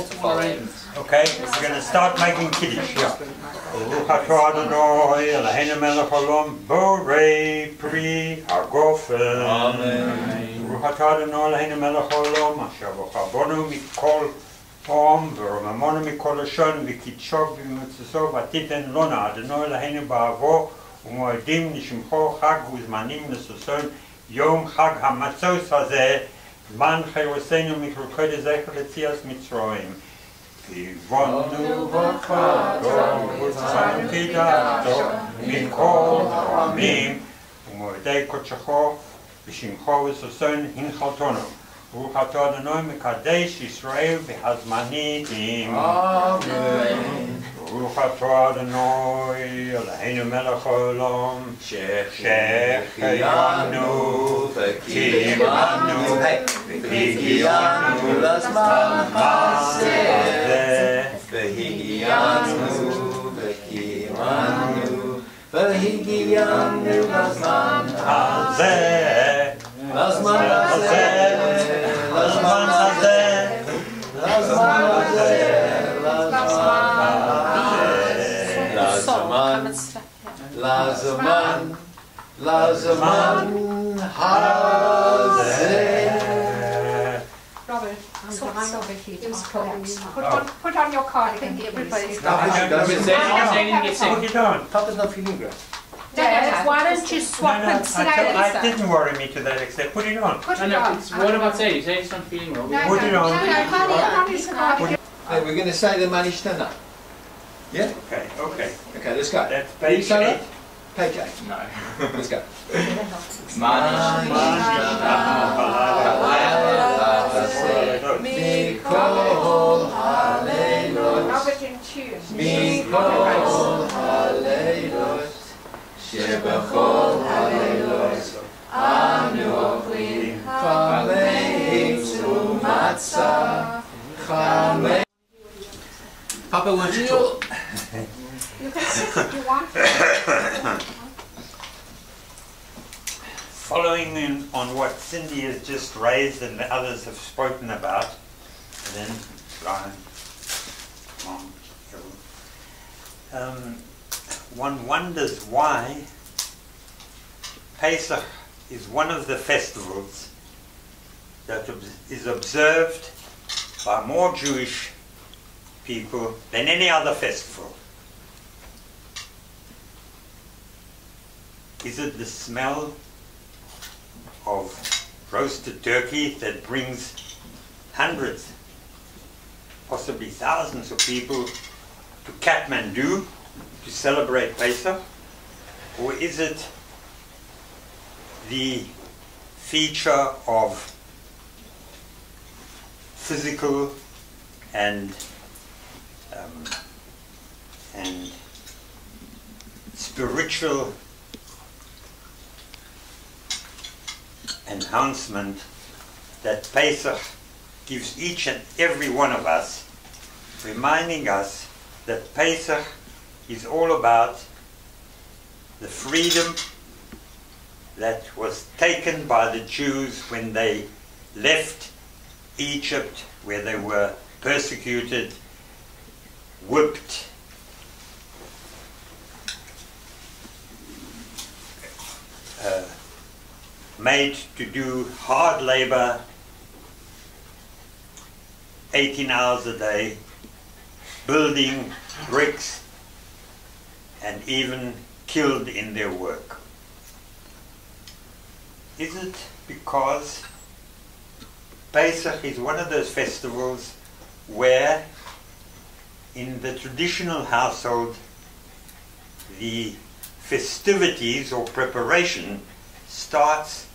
just small arrangements. Okay, we're going to start making Kiddush. Yeah. Baruch atah Adonai Eloheinu melech haolam borei pri hagofen. Amen. Baruch atah Adonai Eloheinu melech haolam asher b'chabonu mikol hom v'romamonu mikol lashon v'kidshok v'mitzvosov v'titen lona Adonai Eloheinu ba'avo u'moedim nishimcho chag u'zmanim l'soson yom chag hamatzos hazeh זמן חירוסנו מקרוקות זכר לציאס מצרים כיוונו בחדו וצאנו כדעתו מכל העמים ומועדי קודשכו ושמחו וששון הנחלתנו ברוך אתה אדוני מקדש ישראל בהזמנים אמן ברוך אתה אדוני אלוהינו מלך העולם שהחיינו וקיימנו והגיענו לזמן הזה והגיענו וקיימנו והגיענו לזמן הזה לזמן הזה לזמן הזה לזמן הזה לזמן לזמן הזה. Robert, I'm behind over here. Put on your card. I think everybody's got What are you doing? Papa's not feeling great. Dad, why don't you swap and sit down? It didn't worry me to that extent. Put it on. Put No, it no, on. what about Sadie? Sadie's not feeling well. No, Put it on. No, put on his card. Hey, we're going to say the Manishtana. Yeah? Okay, okay. Okay, let's go. That's Ready, page Sarah? 8. Page 8. No. Let's go. Mikol Halelut Robert and choose. Mikol Halelut Shebachol Halelut Anu Ochlim Chamein Matzah Chamein. Papa, won't you talk? You can sit if you want. Following on what Cindy has just raised and the others have spoken about, and then Brian, one wonders why Pesach is one of the festivals that is observed by more Jewish people than any other festival. Is it the smell of roasted turkey that brings hundreds, possibly thousands of people to Kathmandu to celebrate Pesach? Or is it the feature of physical and spiritual enhancement that Pesach gives each and every one of us, reminding us that Pesach is all about the freedom that was taken by the Jews when they left Egypt, where they were persecuted, whipped, made to do hard labor, 18 hours a day, building bricks, and even killed in their work. Is it because Pesach is one of those festivals where in the traditional household the festivities or preparation starts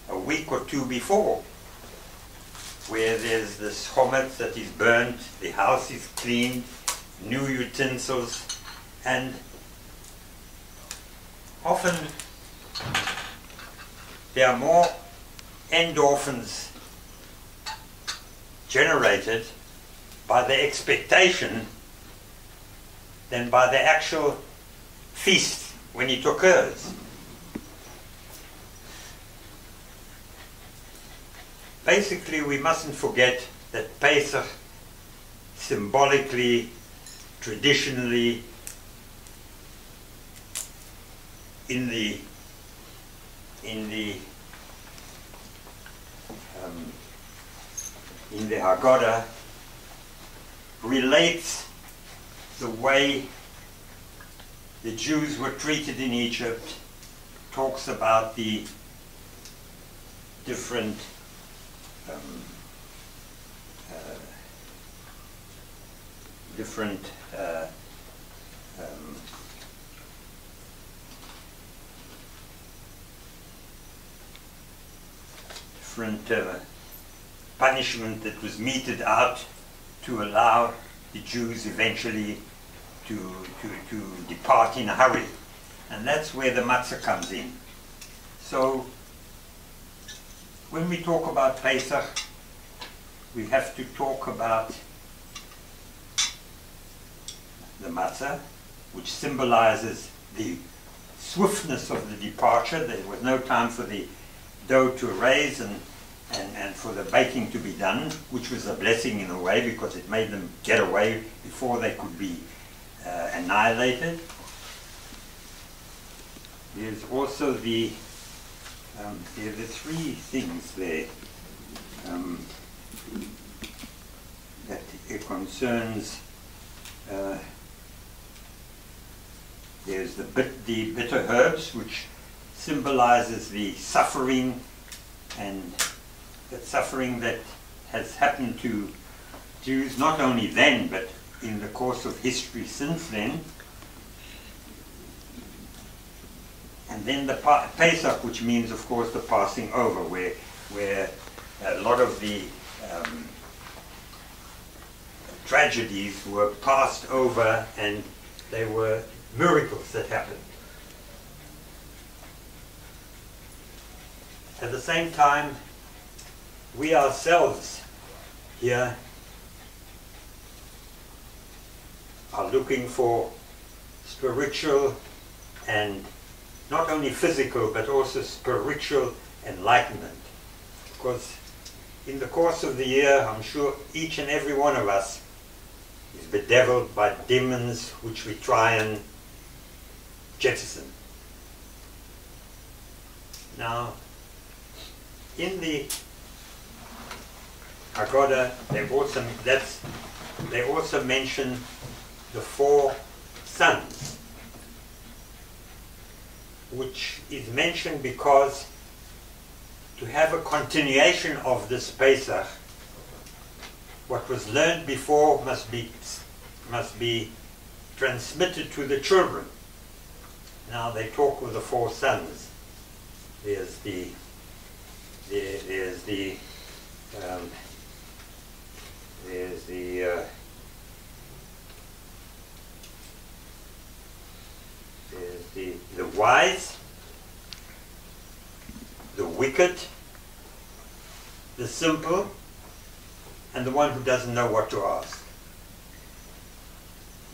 a week or two before, where there's this chometz that is burnt, the house is cleaned, new utensils, and often there are more endorphins generated by the expectation than by the actual feast when it occurs. Basically, we mustn't forget that Pesach symbolically, traditionally, in the Haggadah, relates the way the Jews were treated in Egypt, talks about the different different punishment that was meted out to allow the Jews eventually to depart in a hurry. And that's where the matzah comes in. So when we talk about Pesach, we have to talk about the matzah, which symbolizes the swiftness of the departure. There was no time for the dough to raise and for the baking to be done, which was a blessing in a way because it made them get away before they could be annihilated. There's also there are the three things there that it concerns. There's the bitter herbs, which symbolizes the suffering, and that suffering that has happened to Jews not only then but in the course of history since then. And then the Pesach, which means of course the passing over, where a lot of the tragedies were passed over and they were miracles that happened. At the same time, we ourselves here are looking for spiritual and not only physical but also spiritual enlightenment. Because in the course of the year, I'm sure each and every one of us is bedeviled by demons which we try and jettison. Now, in the Haggadah, they also mention the 4 sons, which is mentioned because to have a continuation of this Pesach, what was learned before must be transmitted to the children. Now they talk of the 4 sons. There's the wise, the wicked, the simple, and the one who doesn't know what to ask.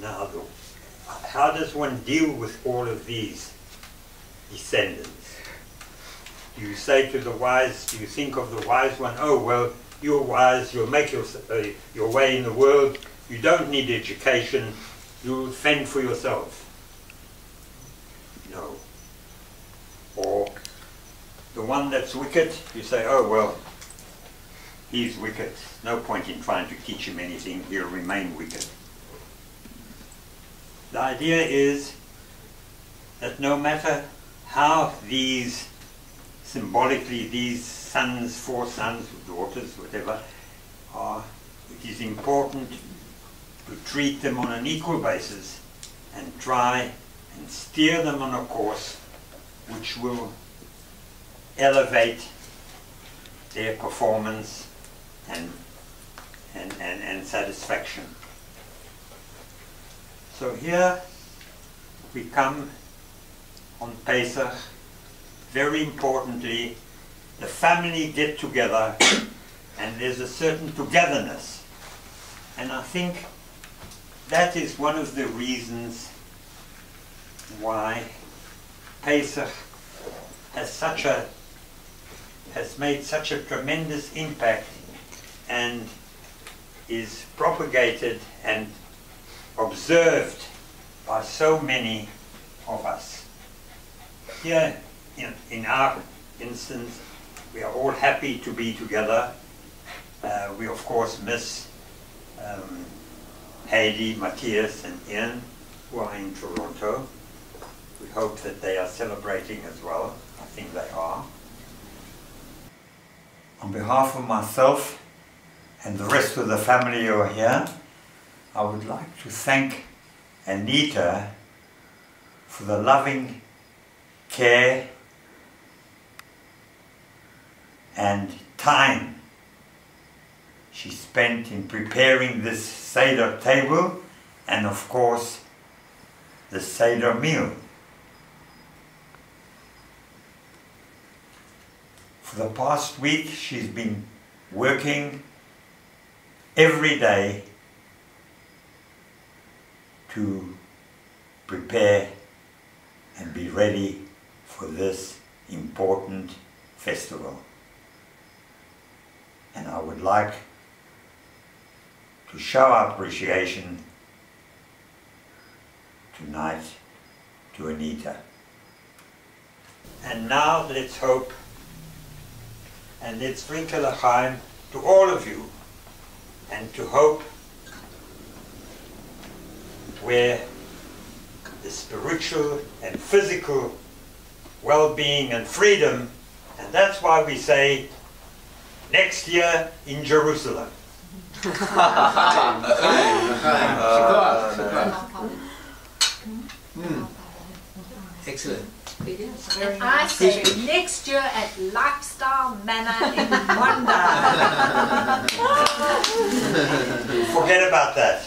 Now, how does one deal with all of these descendants? Do you say to the wise, do you think of the wise one, oh, well, you're wise, you'll make your way in the world, you don't need education, you'll fend for yourself? No. Or the one that's wicked, you say, oh, well, he's wicked. No point in trying to teach him anything, he'll remain wicked. The idea is that no matter how these, symbolically, these sons, 4 sons, daughters, whatever, it is important to treat them on an equal basis and try and steer them on a course which will elevate their performance and satisfaction. So here we come on Pesach, very importantly, the family get together and there's a certain togetherness. And I think that is one of the reasons why Pesach has made such a tremendous impact and is propagated and observed by so many of us. Here, in our instance, we are all happy to be together. We of course miss Heidi, Matthias and Ian, who are in Toronto. We hope that they are celebrating as well. I think they are. On behalf of myself and the rest of the family who are here, I would like to thank Anita for the loving care and time she spent in preparing this Seder table and of course the Seder meal. For the past week she's been working every day to prepare and be ready for this important festival. And I would like to show our appreciation tonight to Anita. And now let's hope and let's drink a l'chaim to all of you, and to hope where the spiritual and physical well-being and freedom, and that's why we say next year in Jerusalem. Excellent. And I say next year at Lifestyle Manor in Wonder. Forget about that.